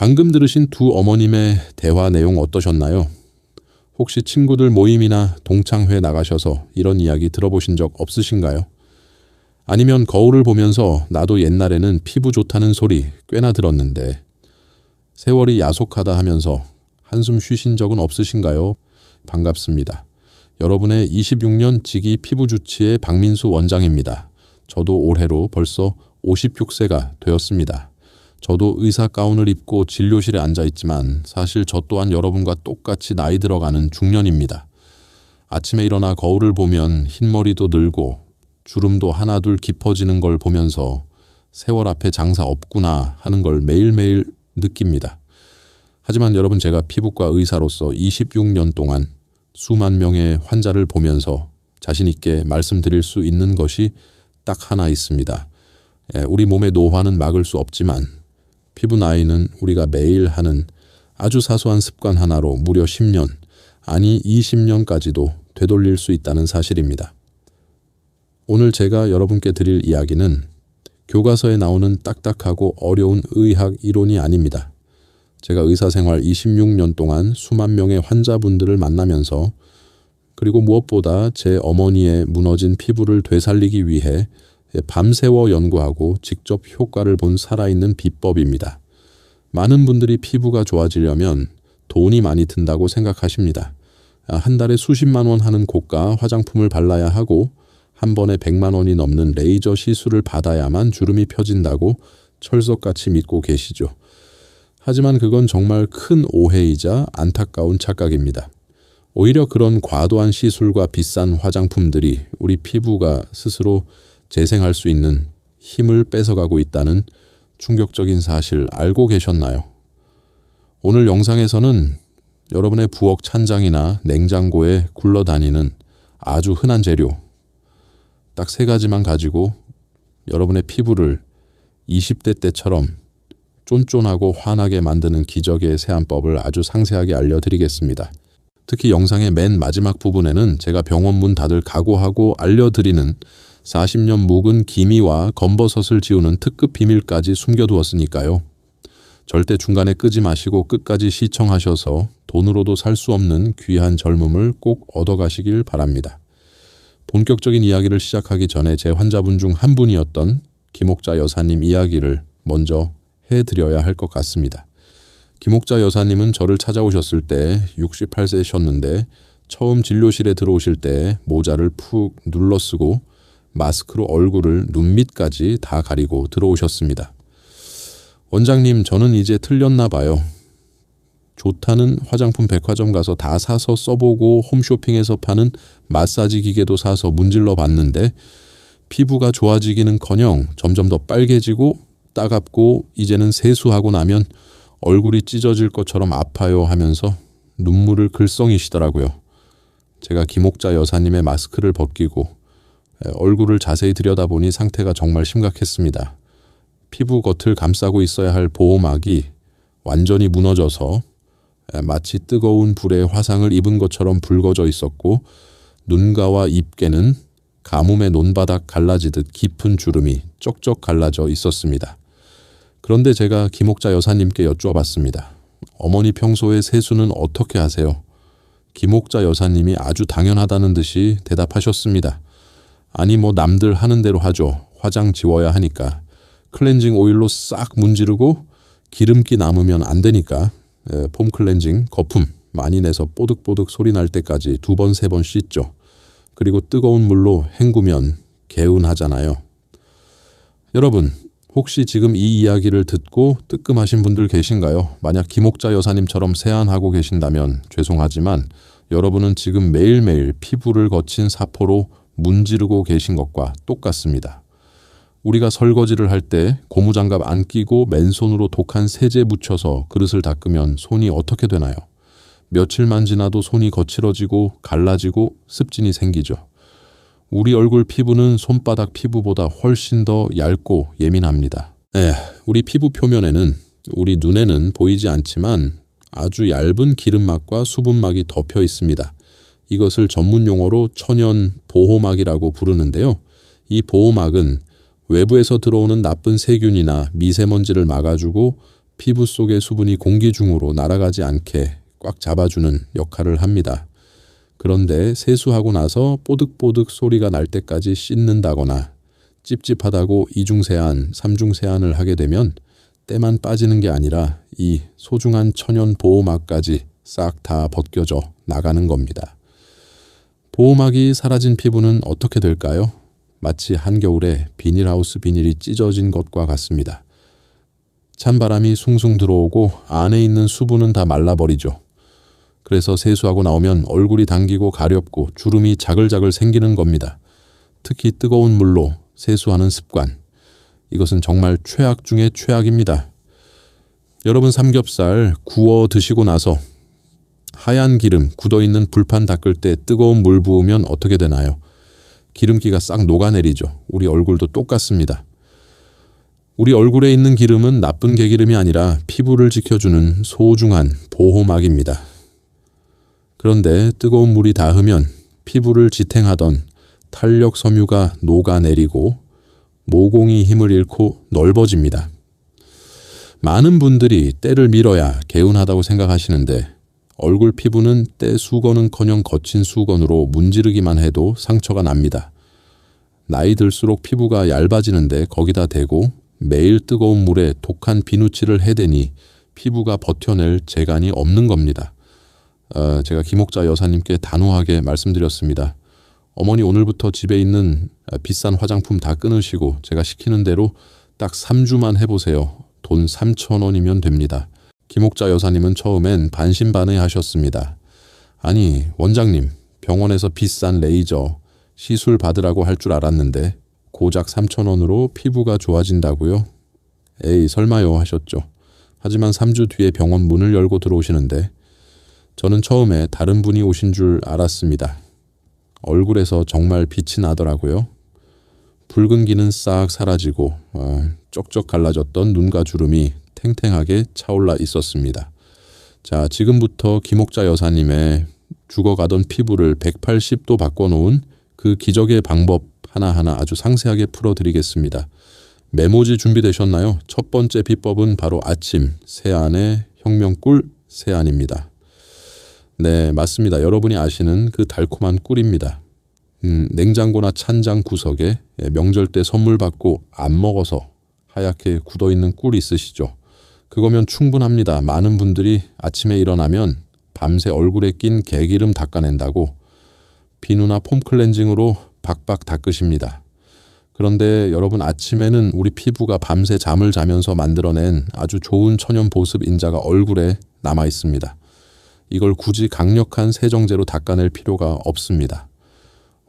방금 들으신 두 어머님의 대화 내용 어떠셨나요? 혹시 친구들 모임이나 동창회 나가셔서 이런 이야기 들어보신 적 없으신가요? 아니면 거울을 보면서 나도 옛날에는 피부 좋다는 소리 꽤나 들었는데 세월이 야속하다 하면서 한숨 쉬신 적은 없으신가요? 반갑습니다. 여러분의 26년 지기 피부주치의 박민수 원장입니다. 저도 올해로 벌써 56세가 되었습니다. 저도 의사 가운을 입고 진료실에 앉아 있지만 사실 저 또한 여러분과 똑같이 나이 들어가는 중년입니다. 아침에 일어나 거울을 보면 흰머리도 늘고 주름도 하나둘 깊어지는 걸 보면서 세월 앞에 장사 없구나 하는 걸 매일매일 느낍니다. 하지만 여러분, 제가 피부과 의사로서 26년 동안 수만 명의 환자를 보면서 자신 있게 말씀드릴 수 있는 것이 딱 하나 있습니다. 우리 몸의 노화는 막을 수 없지만 피부 나이는 우리가 매일 하는 아주 사소한 습관 하나로 무려 10년, 아니 20년까지도 되돌릴 수 있다는 사실입니다. 오늘 제가 여러분께 드릴 이야기는 교과서에 나오는 딱딱하고 어려운 의학 이론이 아닙니다. 제가 의사생활 26년 동안 수만 명의 환자분들을 만나면서 그리고 무엇보다 제 어머니의 무너진 피부를 되살리기 위해 밤새워 연구하고 직접 효과를 본 살아있는 비법입니다. 많은 분들이 피부가 좋아지려면 돈이 많이 든다고 생각하십니다. 한 달에 수십만 원 하는 고가 화장품을 발라야 하고 한 번에 100만 원이 넘는 레이저 시술을 받아야만 주름이 펴진다고 철석같이 믿고 계시죠. 하지만 그건 정말 큰 오해이자 안타까운 착각입니다. 오히려 그런 과도한 시술과 비싼 화장품들이 우리 피부가 스스로 재생할 수 있는 힘을 뺏어가고 있다는 충격적인 사실 알고 계셨나요? 오늘 영상에서는 여러분의 부엌 찬장이나 냉장고에 굴러다니는 아주 흔한 재료, 딱 3가지만 가지고 여러분의 피부를 20대 때처럼 쫀쫀하고 환하게 만드는 기적의 세안법을 아주 상세하게 알려드리겠습니다. 특히 영상의 맨 마지막 부분에는 제가 병원 문 닫을 각오하고 알려드리는 40년 묵은 기미와 검버섯을 지우는 특급 비밀까지 숨겨두었으니까요. 절대 중간에 끄지 마시고 끝까지 시청하셔서 돈으로도 살 수 없는 귀한 젊음을 꼭 얻어가시길 바랍니다. 본격적인 이야기를 시작하기 전에 제 환자분 중 한 분이었던 김옥자 여사님 이야기를 먼저 해드려야 할 것 같습니다. 김옥자 여사님은 저를 찾아오셨을 때 68세셨는데 처음 진료실에 들어오실 때 모자를 푹 눌러쓰고 마스크로 얼굴을 눈 밑까지 다 가리고 들어오셨습니다. 원장님, 저는 이제 틀렸나 봐요. 좋다는 화장품 백화점 가서 다 사서 써보고 홈쇼핑에서 파는 마사지 기계도 사서 문질러 봤는데 피부가 좋아지기는커녕 점점 더 빨개지고 따갑고 이제는 세수하고 나면 얼굴이 찢어질 것처럼 아파요 하면서 눈물을 글썽이시더라고요. 제가 김옥자 여사님의 마스크를 벗기고 얼굴을 자세히 들여다보니 상태가 정말 심각했습니다. 피부 겉을 감싸고 있어야 할 보호막이 완전히 무너져서 마치 뜨거운 불에 화상을 입은 것처럼 붉어져 있었고 눈가와 입계는 가뭄의 논바닥 갈라지듯 깊은 주름이 쩍쩍 갈라져 있었습니다. 그런데 제가 김옥자 여사님께 여쭈어봤습니다. 어머니 평소에 세수는 어떻게 하세요? 김옥자 여사님이 아주 당연하다는 듯이 대답하셨습니다. 아니 남들 하는 대로 하죠. 화장 지워야 하니까. 클렌징 오일로 싹 문지르고 기름기 남으면 안 되니까 폼 클렌징 거품 많이 내서 뽀득뽀득 소리 날 때까지 2번, 3번 씻죠. 그리고 뜨거운 물로 헹구면 개운하잖아요. 여러분, 혹시 지금 이 이야기를 듣고 뜨끔하신 분들 계신가요? 만약 김옥자 여사님처럼 세안하고 계신다면 죄송하지만 여러분은 지금 매일매일 피부를 거친 사포로 문지르고 계신 것과 똑같습니다. 우리가 설거지를 할 때 고무장갑 안 끼고 맨손으로 독한 세제 묻혀서 그릇을 닦으면 손이 어떻게 되나요? 며칠만 지나도 손이 거칠어지고 갈라지고 습진이 생기죠. 우리 얼굴 피부는 손바닥 피부보다 훨씬 더 얇고 예민합니다. 우리 피부 표면에는, 우리 눈에는 보이지 않지만 아주 얇은 기름막과 수분막이 덮여 있습니다. 이것을 전문 용어로 천연 보호막이라고 부르는데요. 이 보호막은 외부에서 들어오는 나쁜 세균이나 미세먼지를 막아주고 피부 속의 수분이 공기 중으로 날아가지 않게 꽉 잡아주는 역할을 합니다. 그런데 세수하고 나서 뽀득뽀득 소리가 날 때까지 씻는다거나 찝찝하다고 이중세안, 삼중세안을 하게 되면 때만 빠지는 게 아니라 이 소중한 천연 보호막까지 싹 다 벗겨져 나가는 겁니다. 보호막이 사라진 피부는 어떻게 될까요? 마치 한겨울에 비닐하우스 비닐이 찢어진 것과 같습니다. 찬바람이 숭숭 들어오고 안에 있는 수분은 다 말라버리죠. 그래서 세수하고 나오면 얼굴이 당기고 가렵고 주름이 자글자글 생기는 겁니다. 특히 뜨거운 물로 세수하는 습관. 이것은 정말 최악 중에 최악입니다. 여러분 삼겹살 구워 드시고 나서 하얀 기름 굳어있는 불판 닦을 때 뜨거운 물 부으면 어떻게 되나요? 기름기가 싹 녹아내리죠. 우리 얼굴도 똑같습니다. 우리 얼굴에 있는 기름은 나쁜 개기름이 아니라 피부를 지켜주는 소중한 보호막입니다. 그런데 뜨거운 물이 닿으면 피부를 지탱하던 탄력 섬유가 녹아내리고 모공이 힘을 잃고 넓어집니다. 많은 분들이 때를 밀어야 개운하다고 생각하시는데 얼굴 피부는 때 수건은커녕 거친 수건으로 문지르기만 해도 상처가 납니다. 나이 들수록 피부가 얇아지는데 거기다 대고 매일 뜨거운 물에 독한 비누칠을 해대니 피부가 버텨낼 재간이 없는 겁니다. 제가 김옥자 여사님께 단호하게 말씀드렸습니다. 어머니 오늘부터 집에 있는 비싼 화장품 다 끊으시고 제가 시키는 대로 딱 3주만 해보세요. 돈 3,000원이면 됩니다. 김옥자 여사님은 처음엔 반신반의 하셨습니다. 아니 원장님 병원에서 비싼 레이저 시술 받으라고 할 줄 알았는데 고작 3,000원으로 피부가 좋아진다고요? 에이 설마요 하셨죠. 하지만 3주 뒤에 병원 문을 열고 들어오시는데 저는 처음에 다른 분이 오신 줄 알았습니다. 얼굴에서 정말 빛이 나더라고요. 붉은기는 싹 사라지고 쩍쩍 갈라졌던 눈과 주름이 탱탱하게 차올라 있었습니다. 자, 지금부터 김옥자 여사님의 죽어가던 피부를 180도 바꿔놓은 그 기적의 방법 하나하나 아주 상세하게 풀어드리겠습니다. 메모지 준비되셨나요? 첫 번째 비법은 바로 아침 세안의 혁명꿀 세안입니다. 네, 맞습니다. 여러분이 아시는 그 달콤한 꿀입니다. 냉장고나 찬장 구석에 명절 때 선물 받고 안 먹어서 하얗게 굳어있는 꿀 있으시죠? 그거면 충분합니다. 많은 분들이 아침에 일어나면 밤새 얼굴에 낀 개기름 닦아낸다고 비누나 폼 클렌징으로 박박 닦으십니다. 그런데 여러분 아침에는 우리 피부가 밤새 잠을 자면서 만들어낸 아주 좋은 천연 보습 인자가 얼굴에 남아 있습니다. 이걸 굳이 강력한 세정제로 닦아낼 필요가 없습니다.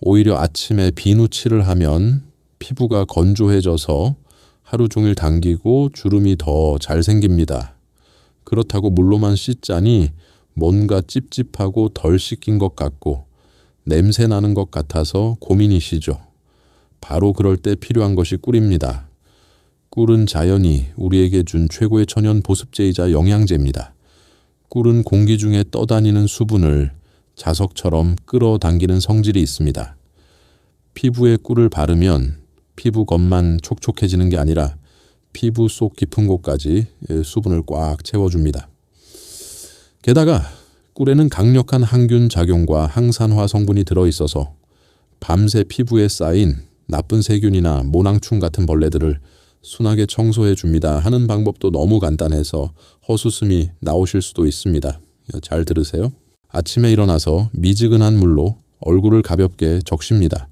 오히려 아침에 비누칠을 하면 피부가 건조해져서 하루 종일 당기고 주름이 더 잘 생깁니다. 그렇다고 물로만 씻자니 뭔가 찝찝하고 덜 씻긴 것 같고 냄새 나는 것 같아서 고민이시죠. 바로 그럴 때 필요한 것이 꿀입니다. 꿀은 자연이 우리에게 준 최고의 천연 보습제이자 영양제입니다. 꿀은 공기 중에 떠다니는 수분을 자석처럼 끌어당기는 성질이 있습니다. 피부에 꿀을 바르면 피부 겉만 촉촉해지는 게 아니라 피부 속 깊은 곳까지 수분을 꽉 채워줍니다. 게다가 꿀에는 강력한 항균 작용과 항산화 성분이 들어있어서 밤새 피부에 쌓인 나쁜 세균이나 모낭충 같은 벌레들을 순하게 청소해 줍니다 하는 방법도 너무 간단해서 헛웃음이 나오실 수도 있습니다. 잘 들으세요. 아침에 일어나서 미지근한 물로 얼굴을 가볍게 적십니다.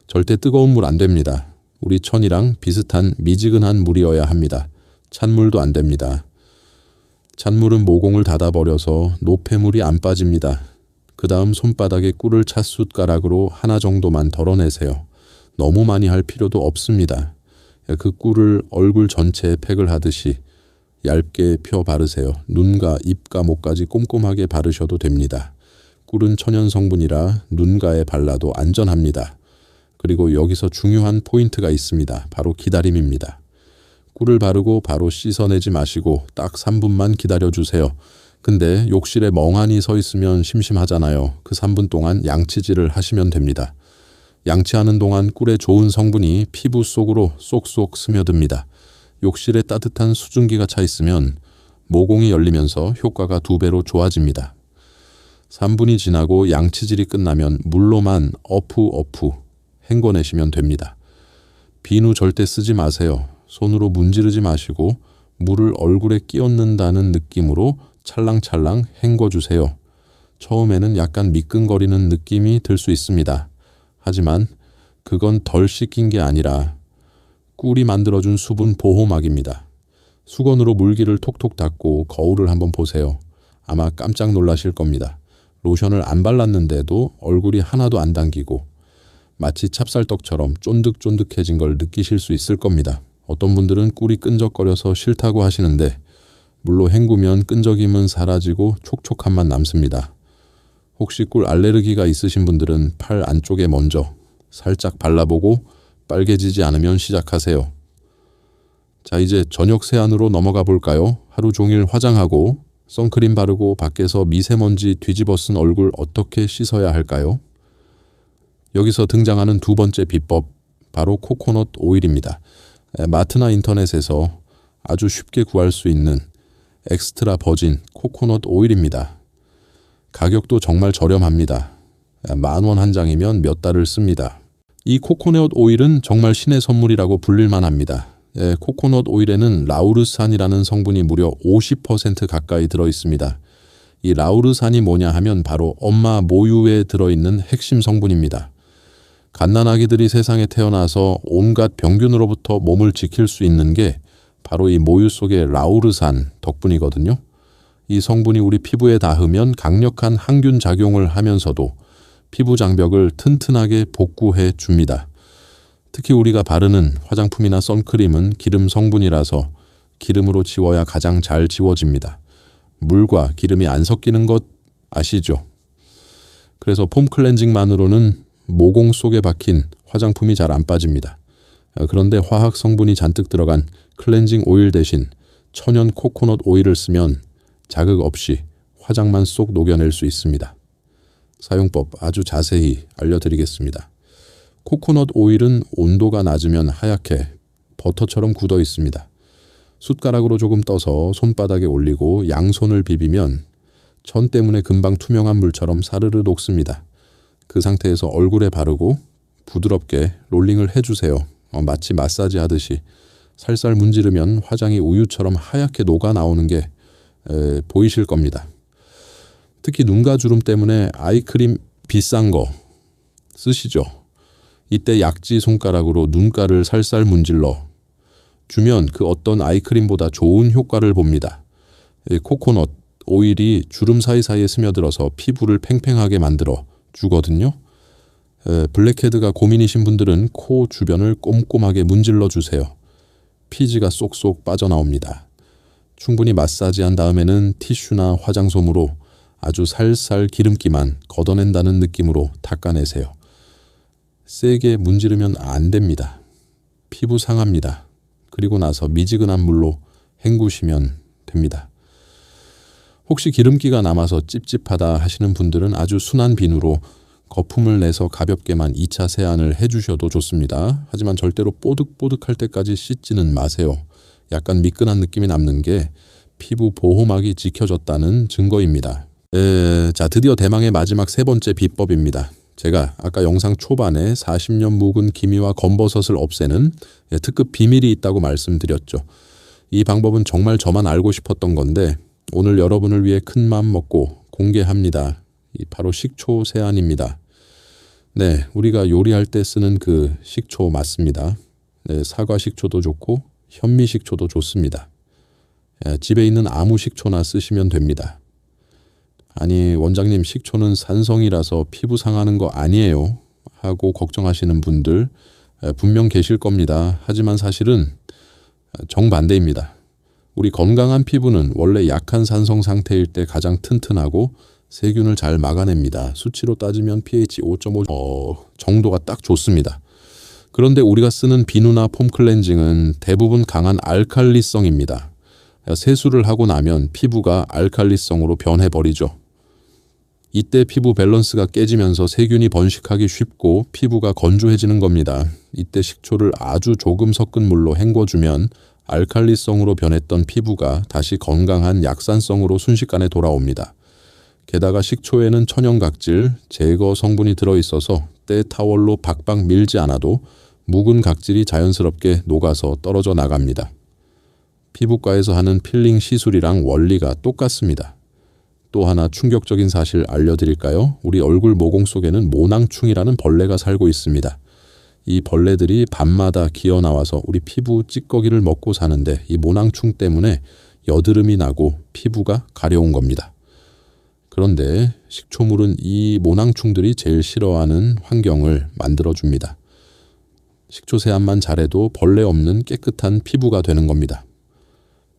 절대 뜨거운 물 안 됩니다. 우리 천이랑 비슷한 미지근한 물이어야 합니다. 찬물도 안 됩니다. 찬물은 모공을 닫아버려서 노폐물이 안 빠집니다. 그 다음 손바닥에 꿀을 찻숟가락으로 하나 정도만 덜어내세요. 너무 많이 할 필요도 없습니다. 그 꿀을 얼굴 전체에 팩을 하듯이 얇게 펴 바르세요. 눈과 입과 목까지 꼼꼼하게 바르셔도 됩니다. 꿀은 천연 성분이라 눈가에 발라도 안전합니다. 그리고 여기서 중요한 포인트가 있습니다. 바로 기다림입니다. 꿀을 바르고 바로 씻어내지 마시고 딱 3분만 기다려주세요. 근데 욕실에 멍하니 서 있으면 심심하잖아요. 그 3분 동안 양치질을 하시면 됩니다. 양치하는 동안 꿀의 좋은 성분이 피부 속으로 쏙쏙 스며듭니다. 욕실에 따뜻한 수증기가 차 있으면 모공이 열리면서 효과가 2배로 좋아집니다. 3분이 지나고 양치질이 끝나면 물로만 어프 헹궈내시면 됩니다. 비누 절대 쓰지 마세요. 손으로 문지르지 마시고 물을 얼굴에 끼얹는다는 느낌으로 찰랑찰랑 헹궈주세요. 처음에는 약간 미끈거리는 느낌이 들 수 있습니다. 하지만 그건 덜 씻긴 게 아니라 꿀이 만들어준 수분 보호막입니다. 수건으로 물기를 톡톡 닦고 거울을 한번 보세요. 아마 깜짝 놀라실 겁니다. 로션을 안 발랐는데도 얼굴이 하나도 안 당기고 마치 찹쌀떡처럼 쫀득쫀득해진 걸 느끼실 수 있을 겁니다. 어떤 분들은 꿀이 끈적거려서 싫다고 하시는데 물로 헹구면 끈적임은 사라지고 촉촉함만 남습니다. 혹시 꿀 알레르기가 있으신 분들은 팔 안쪽에 먼저 살짝 발라보고 빨개지지 않으면 시작하세요. 자, 이제 저녁 세안으로 넘어가 볼까요? 하루 종일 화장하고 선크림 바르고 밖에서 미세먼지 뒤집어 쓴 얼굴 어떻게 씻어야 할까요? 여기서 등장하는 2번째 비법, 바로 코코넛 오일입니다. 마트나 인터넷에서 아주 쉽게 구할 수 있는 엑스트라 버진 코코넛 오일입니다. 가격도 정말 저렴합니다. 10,000원 한 장이면 몇 달을 씁니다. 이 코코넛 오일은 정말 신의 선물이라고 불릴만 합니다. 코코넛 오일에는 라우르산이라는 성분이 무려 50% 가까이 들어있습니다. 이 라우르산이 뭐냐 하면 바로 엄마 모유에 들어있는 핵심 성분입니다. 갓난아기들이 세상에 태어나서 온갖 병균으로부터 몸을 지킬 수 있는 게 바로 이 모유 속의 라우르산 덕분이거든요. 이 성분이 우리 피부에 닿으면 강력한 항균 작용을 하면서도 피부 장벽을 튼튼하게 복구해 줍니다. 특히 우리가 바르는 화장품이나 선크림은 기름 성분이라서 기름으로 지워야 가장 잘 지워집니다. 물과 기름이 안 섞이는 것 아시죠? 그래서 폼 클렌징만으로는 모공 속에 박힌 화장품이 잘 안 빠집니다. 그런데 화학 성분이 잔뜩 들어간 클렌징 오일 대신 천연 코코넛 오일을 쓰면 자극 없이 화장만 쏙 녹여낼 수 있습니다. 사용법 아주 자세히 알려드리겠습니다. 코코넛 오일은 온도가 낮으면 하얗게 버터처럼 굳어 있습니다. 숟가락으로 조금 떠서 손바닥에 올리고 양손을 비비면 천 때문에 금방 투명한 물처럼 사르르 녹습니다. 그 상태에서 얼굴에 바르고 부드럽게 롤링을 해주세요. 마치 마사지 하듯이 살살 문지르면 화장이 우유처럼 하얗게 녹아 나오는 게 보이실 겁니다. 특히 눈가 주름 때문에 아이크림 비싼 거 쓰시죠? 이때 약지 손가락으로 눈가를 살살 문질러 주면 그 어떤 아이크림보다 좋은 효과를 봅니다. 코코넛 오일이 주름 사이사이에 스며들어서 피부를 팽팽하게 만들어 주거든요. 블랙헤드가 고민이신 분들은 코 주변을 꼼꼼하게 문질러 주세요. 피지가 쏙쏙 빠져나옵니다. 충분히 마사지한 다음에는 티슈나 화장솜으로 아주 살살 기름기만 걷어낸다는 느낌으로 닦아내세요. 세게 문지르면 안 됩니다. 피부 상합니다. 그리고 나서 미지근한 물로 헹구시면 됩니다. 혹시 기름기가 남아서 찝찝하다 하시는 분들은 아주 순한 비누로 거품을 내서 가볍게만 2차 세안을 해주셔도 좋습니다. 하지만 절대로 뽀득뽀득할 때까지 씻지는 마세요. 약간 미끈한 느낌이 남는 게 피부 보호막이 지켜졌다는 증거입니다. 자, 드디어 대망의 마지막 3번째 비법입니다. 제가 아까 영상 초반에 40년 묵은 기미와 검버섯을 없애는 특급 비밀이 있다고 말씀드렸죠. 이 방법은 정말 저만 알고 싶었던 건데 오늘 여러분을 위해 큰 맘 먹고 공개합니다. 바로 식초 세안입니다. 네, 우리가 요리할 때 쓰는 그 식초 맞습니다. 네, 사과 식초도 좋고 현미 식초도 좋습니다. 집에 있는 아무 식초나 쓰시면 됩니다. 아니, 원장님 식초는 산성이라서 피부 상하는 거 아니에요 하고 걱정하시는 분들 분명 계실 겁니다. 하지만 사실은 정반대입니다. 우리 건강한 피부는 원래 약한 산성 상태일 때 가장 튼튼하고 세균을 잘 막아냅니다. 수치로 따지면 pH 5.5 정도가 딱 좋습니다. 그런데 우리가 쓰는 비누나 폼 클렌징은 대부분 강한 알칼리성입니다. 세수를 하고 나면 피부가 알칼리성으로 변해버리죠. 이때 피부 밸런스가 깨지면서 세균이 번식하기 쉽고 피부가 건조해지는 겁니다. 이때 식초를 아주 조금 섞은 물로 헹궈주면 알칼리성으로 변했던 피부가 다시 건강한 약산성으로 순식간에 돌아옵니다. 게다가 식초에는 천연각질, 제거 성분이 들어있어서 때 타월로 박박 밀지 않아도 묵은 각질이 자연스럽게 녹아서 떨어져 나갑니다. 피부과에서 하는 필링 시술이랑 원리가 똑같습니다. 또 하나 충격적인 사실 알려드릴까요? 우리 얼굴 모공 속에는 모낭충이라는 벌레가 살고 있습니다. 이 벌레들이 밤마다 기어나와서 우리 피부 찌꺼기를 먹고 사는데 이 모낭충 때문에 여드름이 나고 피부가 가려운 겁니다. 그런데 식초물은 이 모낭충들이 제일 싫어하는 환경을 만들어줍니다. 식초 세안만 잘해도 벌레 없는 깨끗한 피부가 되는 겁니다.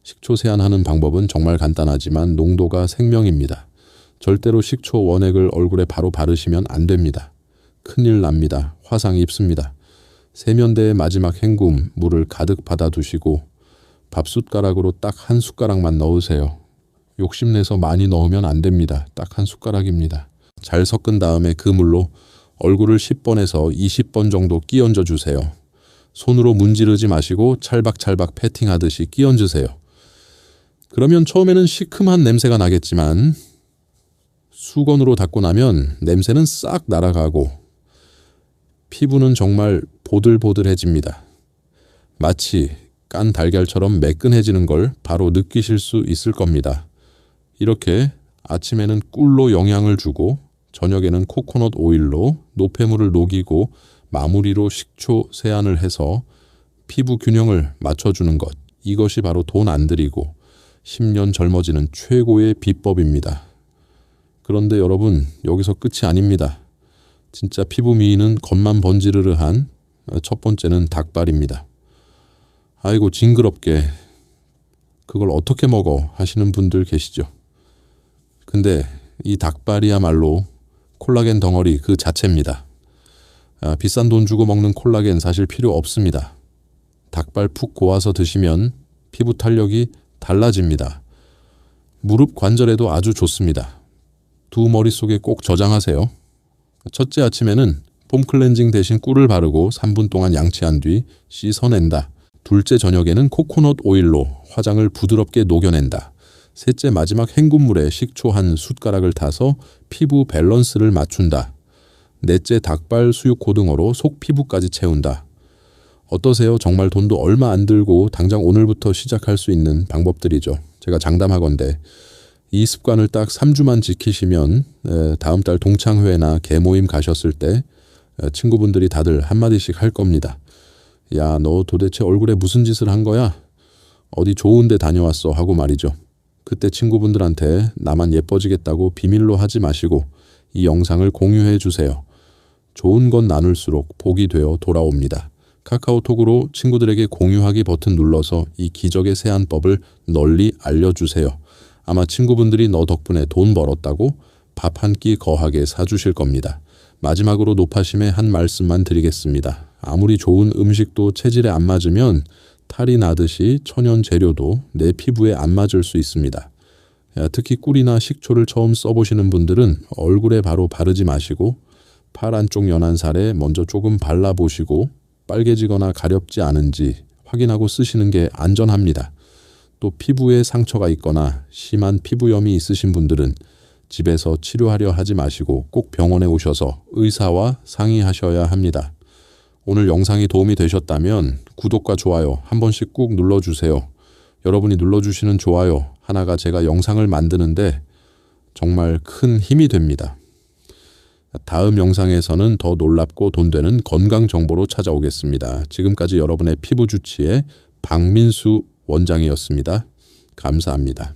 식초 세안하는 방법은 정말 간단하지만 농도가 생명입니다. 절대로 식초 원액을 얼굴에 바로 바르시면 안 됩니다. 큰일 납니다. 화상 입습니다. 세면대의 마지막 헹굼 물을 가득 받아두시고 밥숟가락으로 딱 한 숟가락만 넣으세요. 욕심내서 많이 넣으면 안 됩니다. 딱 한 숟가락입니다. 잘 섞은 다음에 그 물로 얼굴을 10번에서 20번 정도 끼얹어 주세요. 손으로 문지르지 마시고 찰박찰박 패팅하듯이 끼얹으세요. 그러면 처음에는 시큼한 냄새가 나겠지만 수건으로 닦고 나면 냄새는 싹 날아가고 피부는 정말 보들보들해집니다. 마치 깐 달걀처럼 매끈해지는 걸 바로 느끼실 수 있을 겁니다. 이렇게 아침에는 꿀로 영양을 주고 저녁에는 코코넛 오일로 노폐물을 녹이고 마무리로 식초 세안을 해서 피부 균형을 맞춰주는 것. 이것이 바로 돈 안 들이고 10년 젊어지는 최고의 비법입니다. 그런데 여러분, 여기서 끝이 아닙니다. 진짜 피부 미인은 겉만 번지르르한 첫 번째는 닭발입니다. 아이고 징그럽게 그걸 어떻게 먹어 하시는 분들 계시죠. 근데 이 닭발이야말로 콜라겐 덩어리 그 자체입니다. 비싼 돈 주고 먹는 콜라겐 사실 필요 없습니다. 닭발 푹 고아서 드시면 피부 탄력이 달라집니다. 무릎 관절에도 아주 좋습니다. 두 머릿속에 꼭 저장하세요. 첫째 아침에는 폼 클렌징 대신 꿀을 바르고 3분 동안 양치한 뒤 씻어낸다. 둘째 저녁에는 코코넛 오일로 화장을 부드럽게 녹여낸다. 셋째 마지막 헹굼물에 식초 한 숟가락을 타서 피부 밸런스를 맞춘다. 넷째 닭발 수육 고등어로 속 피부까지 채운다. 어떠세요? 정말 돈도 얼마 안 들고 당장 오늘부터 시작할 수 있는 방법들이죠. 제가 장담하건대 이 습관을 딱 3주만 지키시면 다음 달 동창회나 개모임 가셨을 때 친구분들이 다들 한마디씩 할 겁니다. 야, 너 도대체 얼굴에 무슨 짓을 한 거야? 어디 좋은 데 다녀왔어? 하고 말이죠. 그때 친구분들한테 나만 예뻐지겠다고 비밀로 하지 마시고 이 영상을 공유해 주세요. 좋은 건 나눌수록 복이 되어 돌아옵니다. 카카오톡으로 친구들에게 공유하기 버튼 눌러서 이 기적의 세안법을 널리 알려주세요. 아마 친구분들이 너 덕분에 돈 벌었다고 밥 한 끼 거하게 사주실 겁니다. 마지막으로 노파심에 한 말씀만 드리겠습니다. 아무리 좋은 음식도 체질에 안 맞으면 탈이 나듯이 천연 재료도 내 피부에 안 맞을 수 있습니다. 특히 꿀이나 식초를 처음 써보시는 분들은 얼굴에 바로 바르지 마시고 팔 안쪽 연한 살에 먼저 조금 발라보시고 빨개지거나 가렵지 않은지 확인하고 쓰시는 게 안전합니다. 또 피부에 상처가 있거나 심한 피부염이 있으신 분들은 집에서 치료하려 하지 마시고 꼭 병원에 오셔서 의사와 상의하셔야 합니다. 오늘 영상이 도움이 되셨다면 구독과 좋아요 한 번씩 꾹 눌러주세요. 여러분이 눌러주시는 좋아요 하나가 제가 영상을 만드는데 정말 큰 힘이 됩니다. 다음 영상에서는 더 놀랍고 돈 되는 건강 정보로 찾아오겠습니다. 지금까지 여러분의 피부 주치의 박민수 원장이었습니다. 감사합니다.